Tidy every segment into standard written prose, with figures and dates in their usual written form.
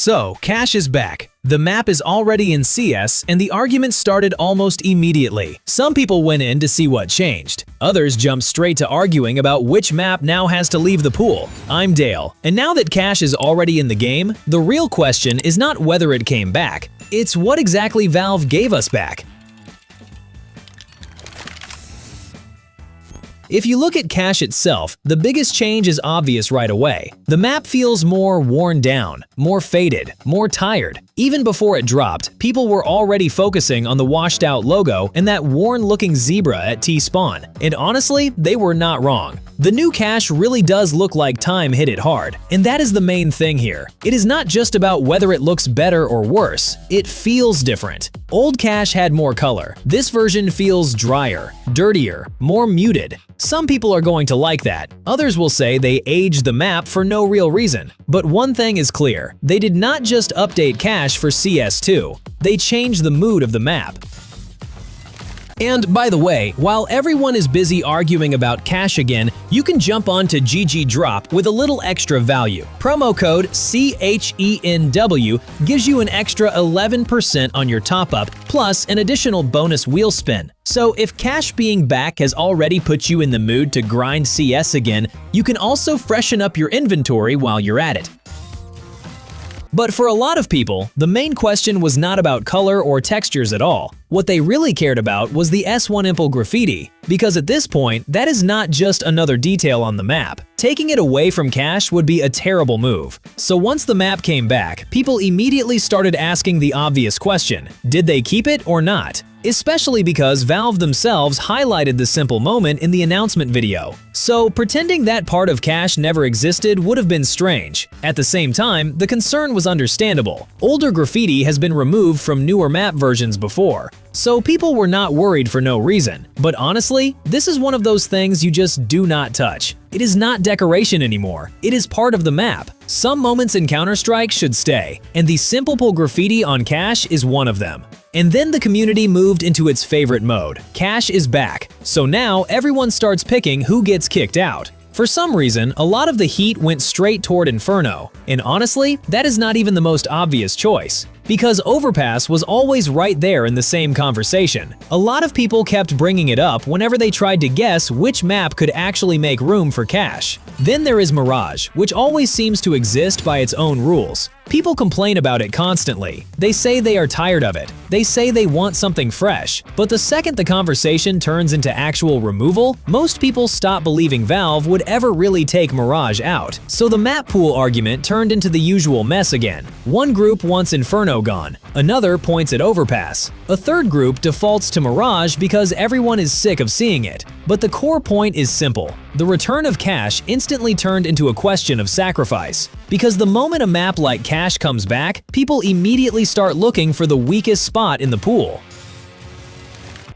So, Cash is back. The map is already in CS, and the argument started almost immediately. Some people went in to see what changed. Others jumped straight to arguing about which map now has to leave the pool. I'm Dale, and now that Cash is already in the game, the real question is not whether it came back. It's what exactly Valve gave us back. If you look at Cash itself, the biggest change is obvious right away. The map feels more worn down, more faded, more tired. Even before it dropped, people were already focusing on the washed-out logo and that worn-looking zebra at T-spawn. And honestly, they were not wrong. The new Cash really does look like time hit it hard, and that is the main thing here. It is not just about whether it looks better or worse, it feels different. Old Cash had more color. This version feels drier, dirtier, more muted. Some people are going to like that. Others will say they aged the map for no real reason. But one thing is clear, they did not just update Cash for CS2, they changed the mood of the map. And by the way, while everyone is busy arguing about Cash again, you can jump on to GGDROP with a little extra value. Promo code CHENW gives you an extra 11% on your top-up, plus an additional bonus wheel spin. So if Cash being back has already put you in the mood to grind CS again, you can also freshen up your inventory while you're at it. But for a lot of people, the main question was not about color or textures at all. What they really cared about was the S1 Impel graffiti, because at this point, that is not just another detail on the map. Taking it away from Cash would be a terrible move. So once the map came back, people immediately started asking the obvious question: did they keep it or not? Especially because Valve themselves highlighted the simple moment in the announcement video. So pretending that part of Cash never existed would have been strange. At the same time, the concern was understandable. Older graffiti has been removed from newer map versions before, so people were not worried for no reason. But honestly, this is one of those things you just do not touch. It is not decoration anymore, it is part of the map. Some moments in Counter-Strike should stay, and the simple graffiti on Cash is one of them. And then the community moved into its favorite mode. Cash is back, so now everyone starts picking who gets kicked out. For some reason, a lot of the heat went straight toward Inferno, and honestly, that is not even the most obvious choice. Because Overpass was always right there in the same conversation. A lot of people kept bringing it up whenever they tried to guess which map could actually make room for Cash. Then there is Mirage, which always seems to exist by its own rules. People complain about it constantly. They say they are tired of it. They say they want something fresh. But the second the conversation turns into actual removal, most people stop believing Valve would ever really take Mirage out. So the map pool argument turned into the usual mess again. One group wants Inferno gone. Another points at Overpass. A third group defaults to Mirage because everyone is sick of seeing it. But the core point is simple. The return of Cash instantly turned into a question of sacrifice. Because the moment a map like Cash comes back, people immediately start looking for the weakest spot in the pool.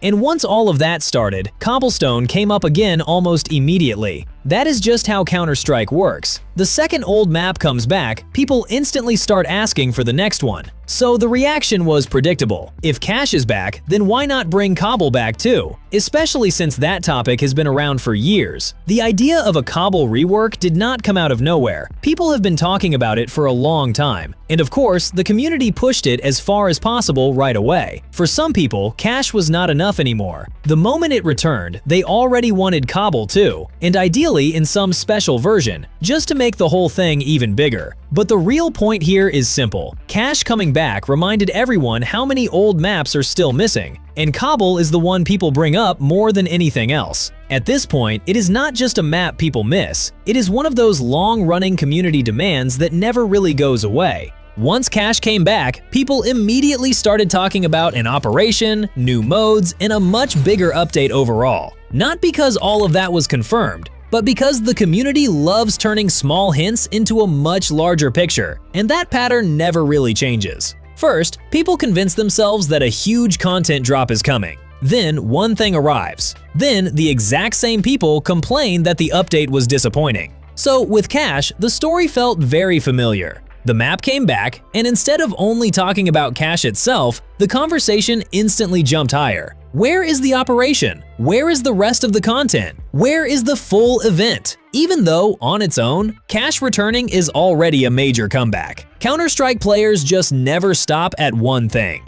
And once all of that started, Cobblestone came up again almost immediately. That is just how Counter-Strike works. The second old map comes back, people instantly start asking for the next one. So the reaction was predictable. If Cash is back, then why not bring Cobble back too? Especially since that topic has been around for years. The idea of a Cobble rework did not come out of nowhere. People have been talking about it for a long time. And of course, the community pushed it as far as possible right away. For some people, Cash was not enough anymore. The moment it returned, they already wanted Cobble too, and ideally in some special version, just to make the whole thing even bigger. But the real point here is simple. Cash coming back reminded everyone how many old maps are still missing, and Cobble is the one people bring up more than anything else. At this point, it is not just a map people miss, it is one of those long-running community demands that never really goes away. Once Cash came back, people immediately started talking about an operation, new modes, and a much bigger update overall. Not because all of that was confirmed, but because the community loves turning small hints into a much larger picture, and that pattern never really changes. First, people convince themselves that a huge content drop is coming. Then one thing arrives. Then the exact same people complain that the update was disappointing. So with Cash, the story felt very familiar. The map came back, and instead of only talking about Cash itself, the conversation instantly jumped higher. Where is the operation? Where is the rest of the content? Where is the full event? Even though, on its own, cash returning is already a major comeback, Counter-Strike players just never stop at one thing.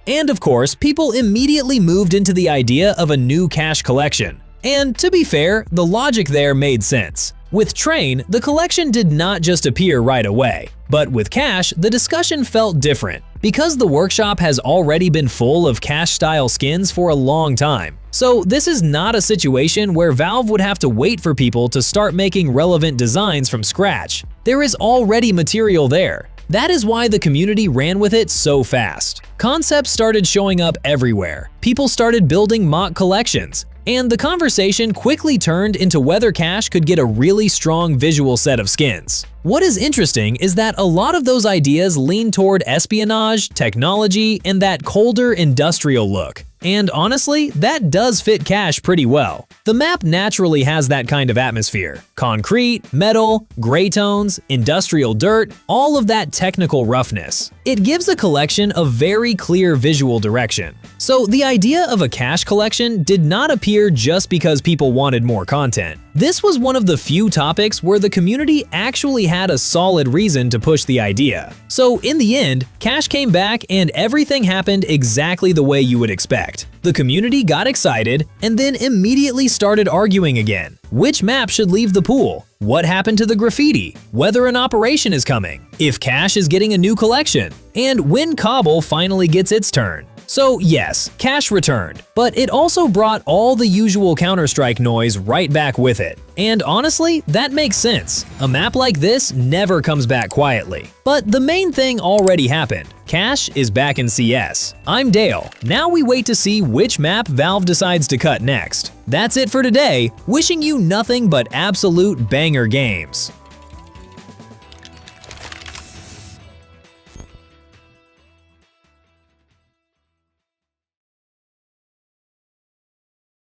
And of course, people immediately moved into the idea of a new cash collection. And to be fair, the logic there made sense. With Train, the collection did not just appear right away. But with Cash, the discussion felt different, because the workshop has already been full of Cash-style skins for a long time. So this is not a situation where Valve would have to wait for people to start making relevant designs from scratch. There is already material there. That is why the community ran with it so fast. Concepts started showing up everywhere. People started building mock collections. And the conversation quickly turned into whether Cash could get a really strong visual set of skins. What is interesting is that a lot of those ideas lean toward espionage, technology, and that colder industrial look. And honestly, that does fit Cash pretty well. The map naturally has that kind of atmosphere. Concrete, metal, gray tones, industrial dirt, all of that technical roughness. It gives a collection a very clear visual direction. So the idea of a Cash collection did not appear just because people wanted more content. This was one of the few topics where the community actually had a solid reason to push the idea. So in the end, Cash came back and everything happened exactly the way you would expect. The community got excited and then immediately started arguing again. Which map should leave the pool? What happened to the graffiti? Whether an operation is coming? If Cash is getting a new collection? And when Cobble finally gets its turn? So yes, Cash returned, but it also brought all the usual Counter-Strike noise right back with it. And honestly, that makes sense. A map like this never comes back quietly. But the main thing already happened. Cash is back in CS. I'm Dale. Now we wait to see which map Valve decides to cut next. That's it for today. Wishing you nothing but absolute banger games.